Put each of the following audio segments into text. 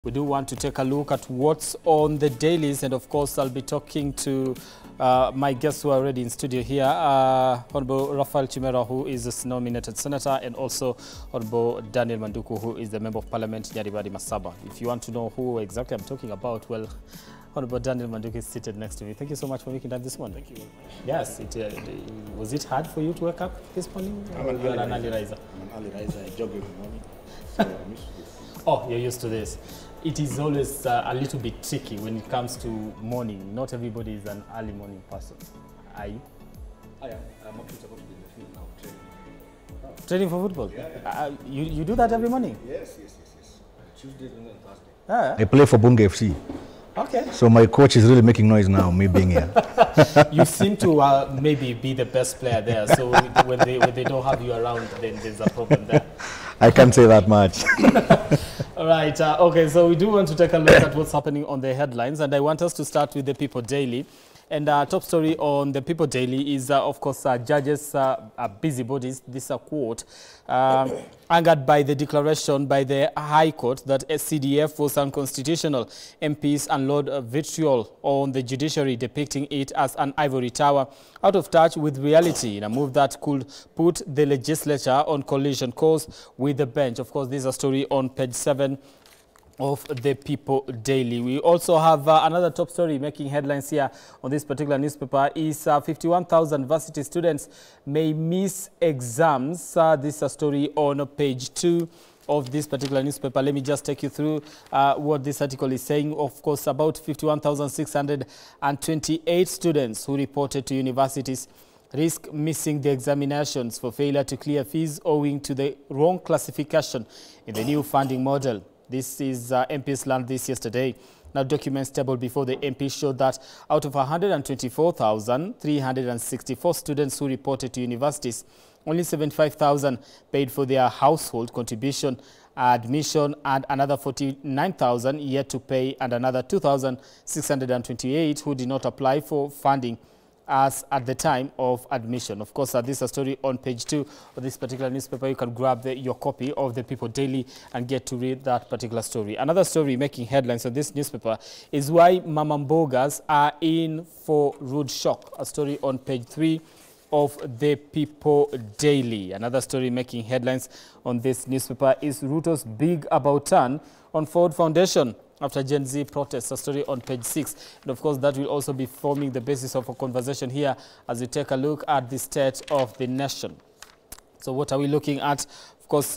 We do want to take a look at what's on the dailies, and of course I'll be talking to my guests who are already in studio here, Honorable Raphael Chimera, who is a nominated senator, and also Honorable Daniel Manduku, who is the Member of Parliament, Nyaribari Masaba. If you want to know who exactly I'm talking about, well, Honorable Daniel Manduku is seated next to me. Thank you so much for making time this morning. Thank you. Yes, was it hard for you to wake up this morning? I'm an early riser. I'm an early riser. I jog every morning, so I'm used to this. Oh, you're used to this. It is always a little bit tricky when it comes to morning. Not everybody is an early morning person. Are you? I am. I'm actually supposed to be in the field now, training. Training for football? Yeah. You do that every morning? Yes. Tuesday and Thursday. Ah. I play for Bunga FC. Okay. So my coach is really making noise now, me being here. You seem to maybe be the best player there. So when they don't have you around, then there's a problem there. I can't say that much. All right. Okay, so we do want to take a look at what's happening on the headlines, and I want us to start with the People Daily. And our top story on the People Daily is, of course, judges are busybodies. This is a quote. Angered by the declaration by the High Court that CDF was unconstitutional, MPs unload vitriol on the judiciary, depicting it as an ivory tower, out of touch with reality, in a move that could put the legislature on collision course with the bench. Of course, this is a story on page 7 of the People Daily. We also have another top story making headlines here on this particular newspaper is 51,000 varsity students may miss exams. This is a story on page 2 of this particular newspaper. Let me just take you through what this article is saying. Of course, about 51,628 students who reported to universities risk missing the examinations for failure to clear fees owing to the wrong classification in the new funding model. This is MPs learned this yesterday. Now, documents tabled before the MP showed that out of 124,364 students who reported to universities, only 75,000 paid for their household contribution, admission, and another 49,000 yet to pay, and another 2,628 who did not apply for funding as at the time of admission. Of course, this is a story on page 2 of this particular newspaper. You can grab your copy of the People Daily and get to read that particular story. Another story making headlines on this newspaper is why Mamambogas are in for rude shock. A story on page 3 of the People Daily. Another story making headlines on this newspaper is Ruto's big about turn on Ford Foundation after Gen Z protests, a story on page 6. And of course, that will also be forming the basis of a conversation here as we take a look at the state of the nation. So what are we looking at? Of course,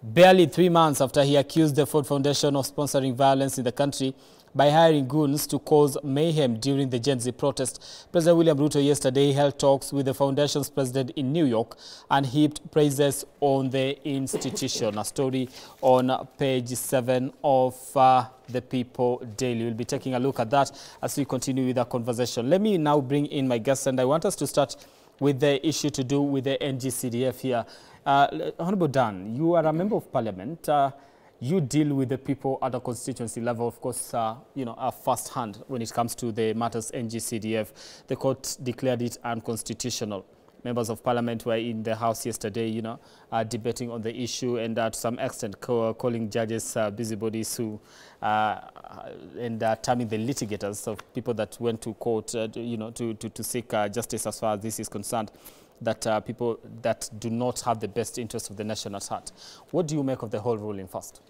barely 3 months after he accused the Ford Foundation of sponsoring violence in the country by hiring goons to cause mayhem during the Gen Z protest, President William Ruto yesterday held talks with the foundation's president in New York and heaped praises on the institution. A story on page 7 of the People Daily. We'll be taking a look at that as we continue with our conversation. Let me now bring in my guests, and I want us to start with the issue to do with the NGCDF here. Honorable Dan, you are a member of parliament. You deal with the people at a constituency level, of course, first hand when it comes to the matters NGCDF. The court declared it unconstitutional. Members of parliament were in the house yesterday, debating on the issue, and to some extent calling judges busybodies who, and terming the litigators of people that went to court, to seek justice as far as this is concerned, that people that do not have the best interest of the nation at heart. What do you make of the whole ruling first?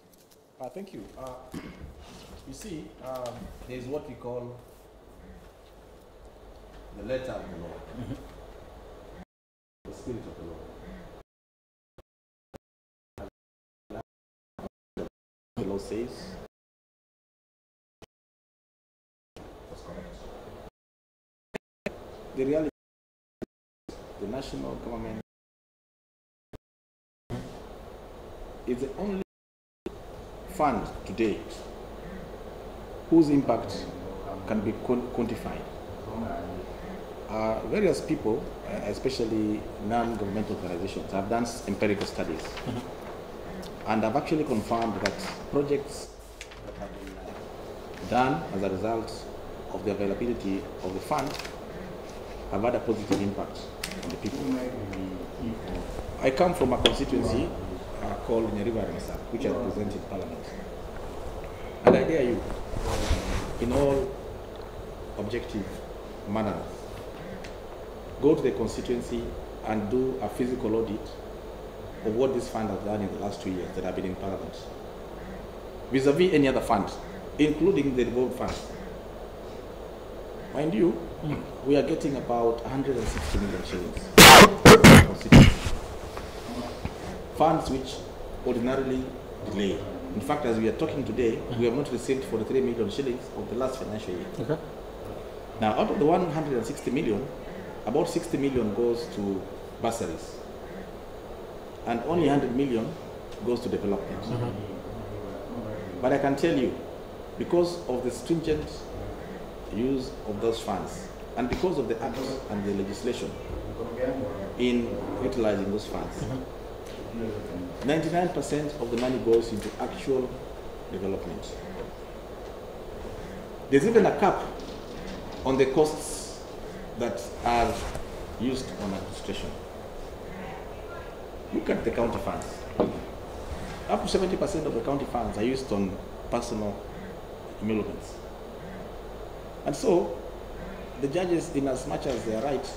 Thank you. You see, there is what we call the letter of the law, the spirit of the law. The law says the reality is the national government is the only fund today whose impact can be quantified. Various people, especially non-governmental organizations, have done empirical studies and have actually confirmed that projects that have been done as a result of the availability of the fund have had a positive impact on the people. I come from a constituency called Nyaribari, which I represent in Parliament. dare you, in all objective manner, go to the constituency and do a physical audit of what this fund has done in the last 2 years that have been in Parliament, vis-a-vis any other fund, including the revolved funds. Mind you, we are getting about 160 million shillings. Funds which ordinarily delay. In fact, as we are talking today, we have not received 43 million shillings of the last financial year. Okay. Now, out of the 160 million, about 60 million goes to bursaries, and only 100 million goes to development. But I can tell you, because of the stringent use of those funds, and because of the act and the legislation in utilizing those funds, 99% of the money goes into actual development. There's even a cap on the costs that are used on administration. Look at the county funds. Up to 70% of the county funds are used on personal emoluments. And so, the judges, in as much as they are right,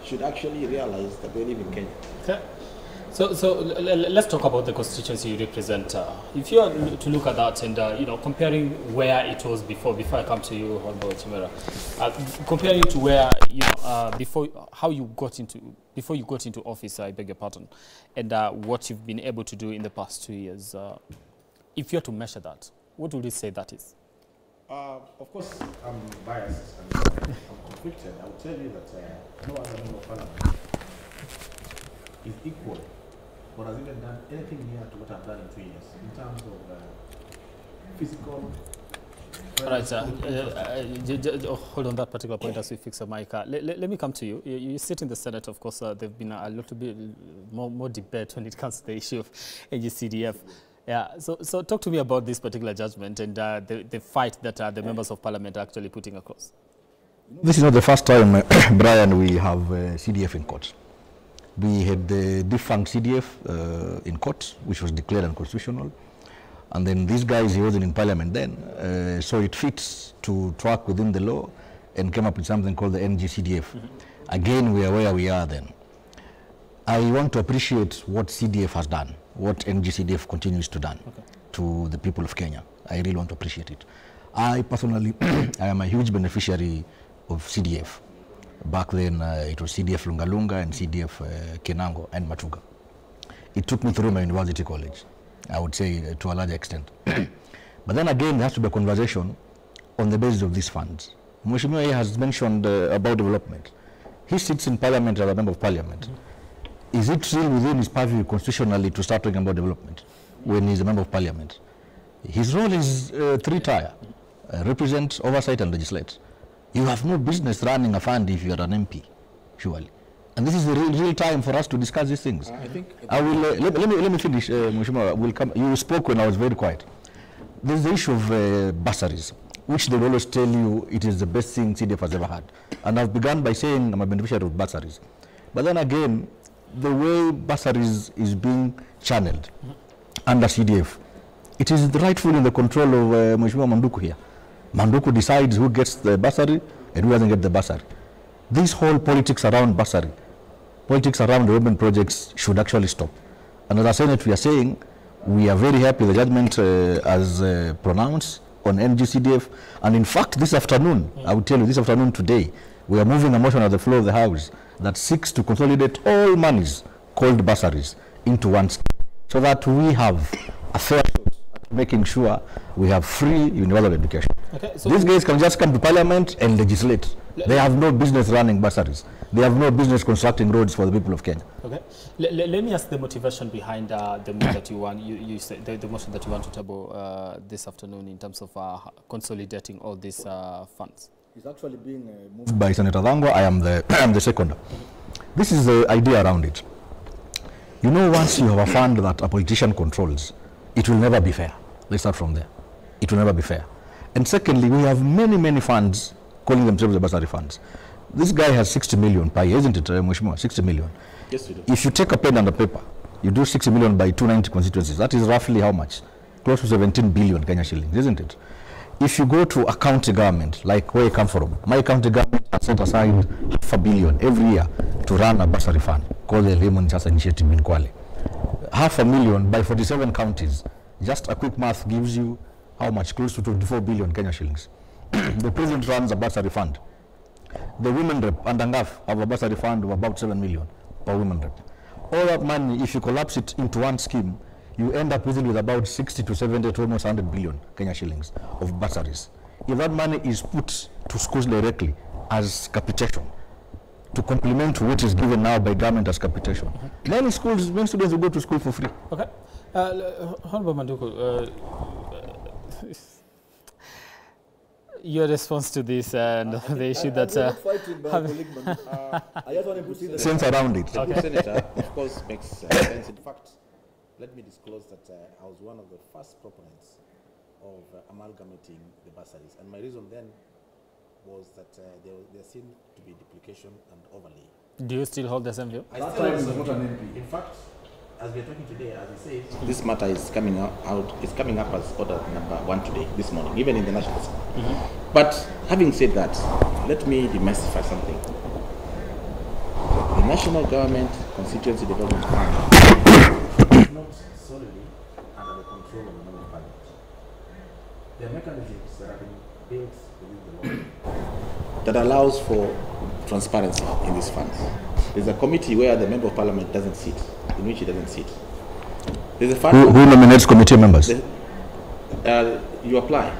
should actually realize that we live in Kenya. Okay. So let's talk about the constituency you represent. If you are to look at that and comparing where it was before I come to you, Honorable Chimera, comparing it to where before you got into office, I beg your pardon, and what you've been able to do in the past 2 years, if you are to measure that, what would you say that is? Of course, I'm biased and I'm conflicted. I will tell you that no other member of Parliament is equal or has even done anything near to what I've done in 2 years in terms of physical. All right, sir. Hold on that particular point as we fix the mic. Let me come to you. You sit in the Senate. Of course, there's been a little bit more debate when it comes to the issue of NGCDF. Yeah, so talk to me about this particular judgment and the fight that the members of Parliament are actually putting across. This is not the first time, Brian, we have CDF in court. We had the defunct CDF in court, which was declared unconstitutional. And then these guys, he wasn't in Parliament then, so it fits to track within the law and came up with something called the NGCDF. Again, we are where we are then. I want to appreciate what CDF has done, what NGCDF continues to do to the people of Kenya. I really want to appreciate it. I personally, I am a huge beneficiary of CDF. Back then, it was CDF Lungalunga and CDF Kenango and Matuga. It took me through my university college, I would say, to a large extent. But then again, there has to be a conversation on the basis of these funds. Mheshimiwa has mentioned about development. He sits in Parliament as a member of Parliament. Is it really within his purview constitutionally to start talking about development when he's a member of Parliament? His role is three-tier, represent, oversight, and legislate. You have no business running a fund if you are an MP, surely. And this is the real time for us to discuss these things. I will let me finish, Mheshimiwa. We'll come. You spoke when I was very quiet. There's the issue of bursaries, which they will always tell you it is the best thing CDF has ever had. And I've begun by saying I'm a beneficiary of bursaries. But then again, the way bursaries is being channeled under CDF, it is rightfully in the control of Mheshimiwa Manduku here. Manduku decides who gets the bursary and who doesn't get the bursary. This whole politics around bursary, politics around development projects should actually stop. And as a Senate, we are saying we are very happy with the judgment as pronounced on NGCDF. And in fact, this afternoon, I will tell you, this afternoon today, we are moving a motion at the floor of the House that seeks to consolidate all monies called bursaries into one scheme, so that we have a fair shot at making sure we have free universal education. Okay, so these guys can just come to Parliament and legislate. They have no business running bursaries. They have no business constructing roads for the people of Kenya. Okay. Let me ask the motivation behind the move that you want. You said the motion that you want to table this afternoon in terms of consolidating all these funds. It's actually being moved by Senator Dhango. I am the seconder. This is the idea around it. You know, once you have a fund that a politician controls, it will never be fair. Let's start from there. It will never be fair. And secondly, we have many funds calling themselves the bursary funds. This guy has 60 million per year, isn't it, Mheshimiwa? 60 million. Yes, we do. If you take a pen and a paper, you do 60 million by 290 constituencies. That is roughly how much? close to 17 billion Kenya shillings, isn't it? If you go to a county government, like where I come from, my county government has set aside $500 million every year to run a bursary fund called the Lemon Chasa Initiative in Kwale. $500,000 by 47 counties. Just a quick math gives you how much? Close to 24 billion Kenya shillings. The president runs a bursary fund. The women rep and Angaf have a bursary fund of about 7 million per women rep. All that money, if you collapse it into one scheme, you end up with about 60 to 70 to almost 100 billion Kenya shillings of bursaries. If that money is put to schools directly as capitation, to complement what is given now by government as capitation, many schools, many students will go to school for free. Okay. Honorable Manduku, your response to this and the issue that... I just want to see the sense around it. Okay. Senator, of course, makes sense. In fact, let me disclose that I was one of the first proponents of amalgamating the bursaries. And my reason then was that there seemed to be duplication and overlay. Do you still hold the same view? I still hold the same view. In fact, as we are talking today, as I say, this matter is coming up as order number 1 today, this morning, even in the National Assembly. But having said that, let me demystify something. The National Government Constituency Development Fund is not solely under the control of the Member of Parliament. There are mechanisms that have been built within the law that allows for transparency in these funds. There's a committee where the Member of Parliament doesn't sit, in which he doesn't sit. There's a fund. Who nominates committee members? You apply.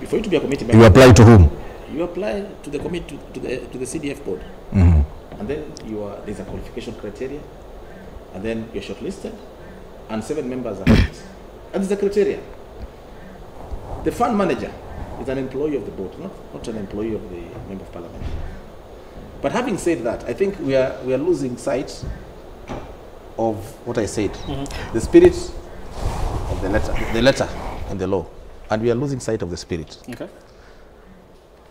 For you to be a committee member. You apply to whom? You apply to the committee, to the CDF board. And then there's a qualification criteria, and then you're shortlisted, and 7 members are picked. And there's a criteria. The fund manager is an employee of the board, not an employee of the Member of Parliament. But having said that, I think we are losing sight of what I said, the spirit of the letter in the law, and we are losing sight of the spirit. Okay.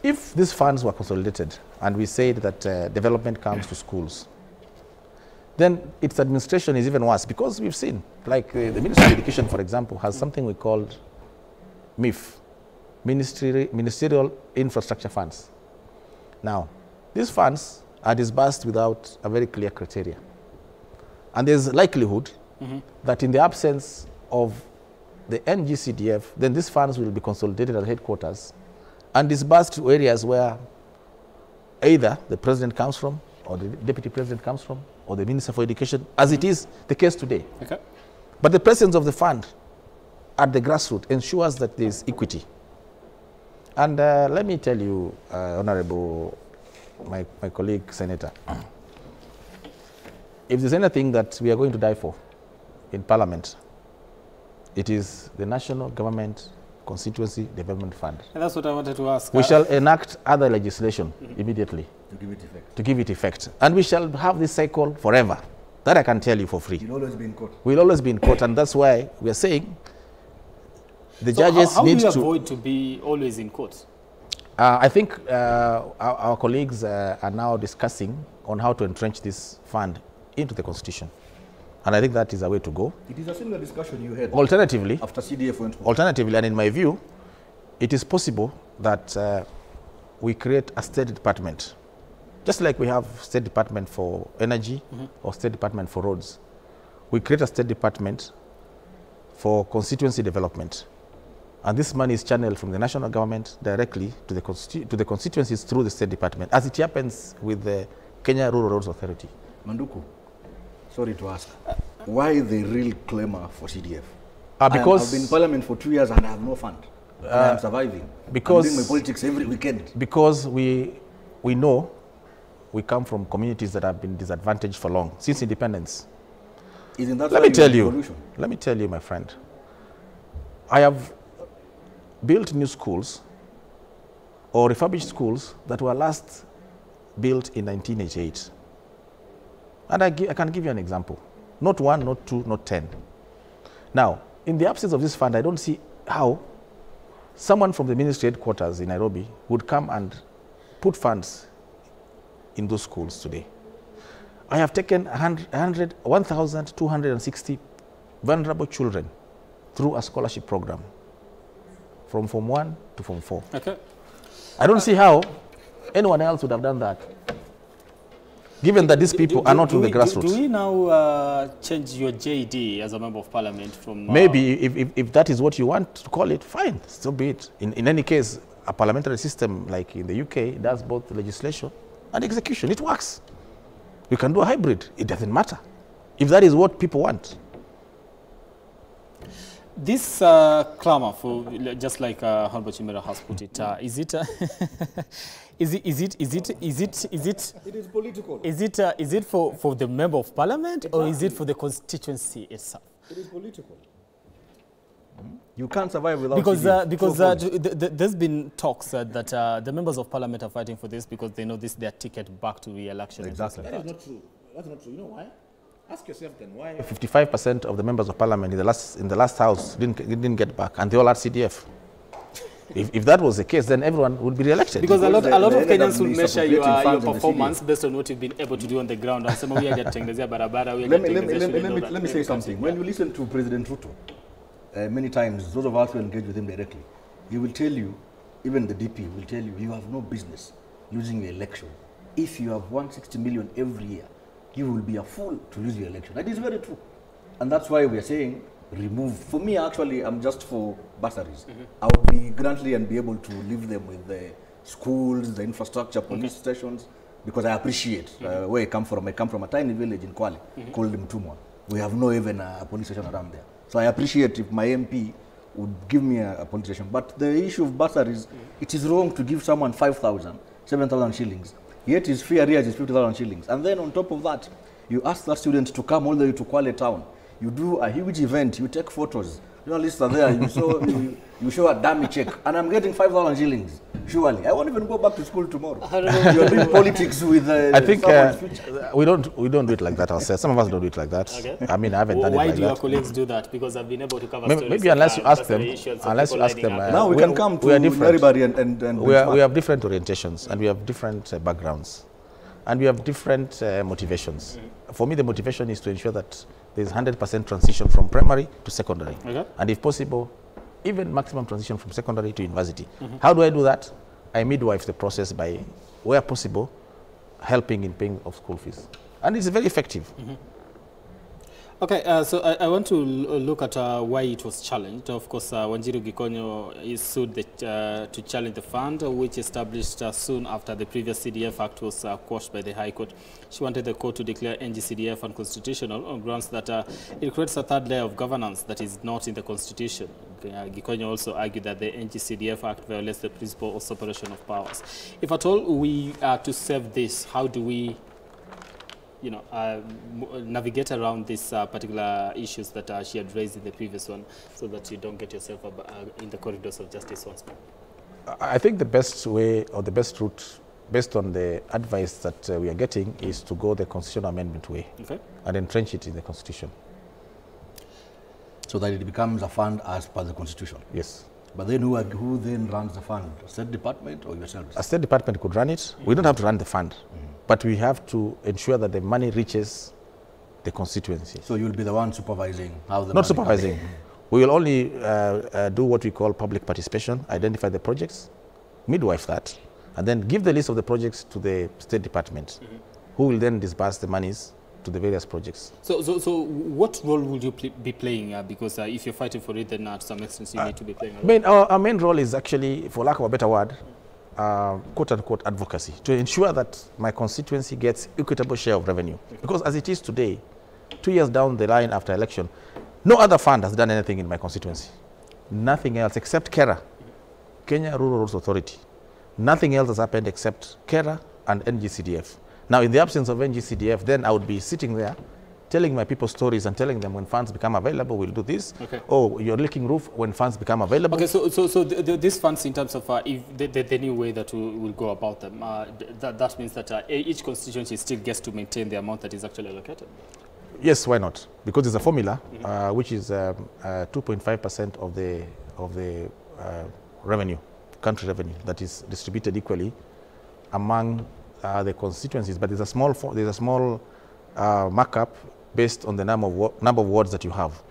If these funds were consolidated and we said that development comes to schools, then its administration is even worse, because we've seen, like the Ministry of Education, for example, has something we called MIF, Ministerial Infrastructure Funds. Now, these funds are disbursed without a very clear criteria. And there's likelihood that in the absence of the NGCDF, then these funds will be consolidated at headquarters and disbursed to areas where either the president comes from, or the deputy president comes from, or the Minister for Education, as it is the case today. Okay. But the presence of the fund at the grassroots ensures that there is equity. And let me tell you, Honorable, my colleague Senator, if there's anything that we are going to die for in Parliament, it is the National Government Constituency Development Fund. And that's what I wanted to ask. We shall enact other legislation immediately to give it effect. And we shall have this cycle forever. That I can tell you for free. You'll always be in court. We'll always be in court, and that's why we are saying the judges how need do you to avoid to be always in court? I think our colleagues are now discussing on how to entrench this fund into the Constitution. And I think that is a way to go. It is a similar discussion you had. Alternatively, after CDF went home. Alternatively, and in my view, it is possible that we create a state department, just like we have state department for energy or state department for roads. We create a state department for constituency development. And this money is channeled from the national government directly to the constituencies through the state department, as it happens with the Kenya Rural Roads Authority. Manduku, sorry to ask, why the real clamor for CDF? Because I've been in Parliament for 2 years and I have no fund. And I'm surviving. Because I'm doing my politics every weekend. Because we know we come from communities that have been disadvantaged for long, since independence. Isn't that Let me tell you, my friend, I have built new schools or refurbished schools that were last built in 1988. And I can give you an example. Not 1, not 2, not 10. Now, in the absence of this fund, I don't see how someone from the ministry headquarters in Nairobi would come and put funds in those schools today. I have taken 1,260 vulnerable children through a scholarship program from Form 1 to Form 4. Okay. I don't see how anyone else would have done that, given that these people are not from the grassroots. Do we now change your JD as a member of parliament from... Maybe if that is what you want to call it, fine, so be it. In any case, a parliamentary system like in the UK does both legislation and execution. It works. You can do a hybrid. It doesn't matter. If that is what people want. This clamor for, just like Honorable Chimera has put it, is it political. Is it for the member of parliament, or is it for the constituency itself? It is political. You can't survive without because there's been talks that the members of parliament are fighting for this because they know this is their ticket back to re-election. Exactly. That is not true. That's not true. You know why? Ask yourself then why 55% of the members of parliament in the last house didn't get back, and they all had CDF. If that was the case, then everyone would be re-elected. Because a lot of Kenyans will measure your performance based on what you've been able to do on the ground. And some of you are getting let me say something. When you listen to President Ruto, many times, those of us who engage with him directly, he will tell you, even the DP will tell you, you have no business losing your election. If you have 160 million every year, you will be a fool to lose your election. That is very true. And that's why we are saying, remove. For me, actually, I'm just for bursaries. I would be grantly and be able to leave them with the schools, the infrastructure, police stations, because I appreciate where I come from. I come from a tiny village in Kwale called Mtumwa. We have no even a police station around there. So I appreciate if my MP would give me a police station. But the issue of bursaries, it is wrong to give someone 5,000, 7,000 shillings. Yet his fee arrears is 50,000 shillings. And then on top of that, you ask that student to come all the way to Kwale town. You do a huge event, you take photos. Journalists are there, you show a dummy check. And I'm getting 5,000 shillings, surely. I won't even go back to school tomorrow. You're doing politics with I think we don't do it like that ourselves. Some of us don't do it like that. Okay. I mean, I haven't done it like that. Why do your colleagues do that? Because I've been able to cover maybe unless you ask them. Now we can come to everybody and we have different orientations, and we have different backgrounds, and we have different motivations. For me, the motivation is to ensure that there's 100% transition from primary to secondary, and if possible, even maximum transition from secondary to university. How do I do that? I midwife the process by, where possible, helping in paying of school fees, and it's very effective. Okay, so I want to look at why it was challenged. Of course, Wanjiru Gikonyo is sued to challenge the fund, which established soon after the previous CDF Act was quashed by the High Court. She wanted the court to declare NG-CDF unconstitutional on grounds that it creates a third layer of governance that is not in the Constitution. Gikonyo also argued that the NG-CDF Act violates the principle of separation of powers. If at all we are to save this, how do we navigate around these particular issues that she had raised in the previous one, so that you don't get yourself in the corridors of justice once more? I think the best way, or the best route, based on the advice that we are getting, is to go the constitutional amendment way, and entrench it in the Constitution. So that it becomes a fund as per the Constitution? Yes. But then who then runs the fund? A State Department or yourselves? A State Department could run it. We don't have to run the fund. But we have to ensure that the money reaches the constituency. So you'll be the one supervising how the Not supervising. We will only do what we call public participation, identify the projects, midwife that, and then give the list of the projects to the State Department, who will then disburse the monies to the various projects. So what role will you be playing? Because if you're fighting for it, then to some extent you need to be playing. Our main role is actually, for lack of a better word, quote-unquote advocacy, to ensure that my constituency gets equitable share of revenue. Because as it is today, 2 years down the line after election, no other fund has done anything in my constituency. Nothing else except KERA, Kenya Rural Roads Authority. Nothing else has happened except KERA and NG-CDF. Now, in the absence of NG-CDF, then I would be sitting there telling my people stories and telling them when funds become available, we'll do this. Oh, you're leaking roof when funds become available. Okay, so these funds, in terms of if the new way that we will go about them, that means that each constituency still gets to maintain the amount that is actually allocated? Yes, why not? Because there's a formula, which is 2.5% of the revenue, country revenue, that is distributed equally among the constituencies. But there's a small markup based on the number of wards that you have.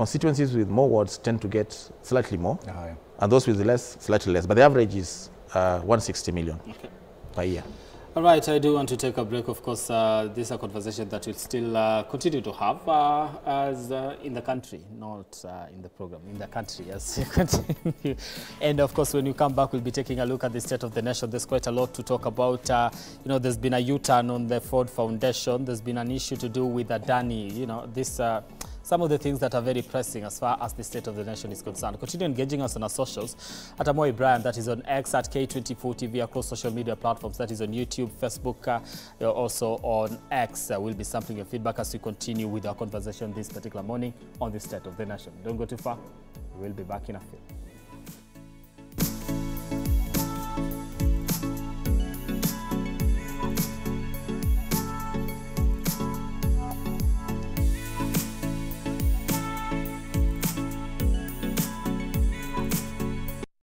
constituencies with more wards tend to get slightly more, and those with less, slightly less. But the average is 160 million per year. All right, I do want to take a break. Of course, this is a conversation that we'll still continue to have as in the country, not in the program, in the country as you continue. And of course, when you come back, we'll be taking a look at the state of the nation. There's quite a lot to talk about. You know, there's been a U-turn on the Ford Foundation. There's been an issue to do with Adani. You know, this some of the things that are very pressing as far as the state of the nation is concerned. Continue engaging us on our socials at Amoy Brian, that is on X, at K24 TV, across social media platforms, that is on YouTube, Facebook, also on X. We'll be sampling your feedback as we continue with our conversation this particular morning on the state of the nation. Don't go too far. We'll be back in a few.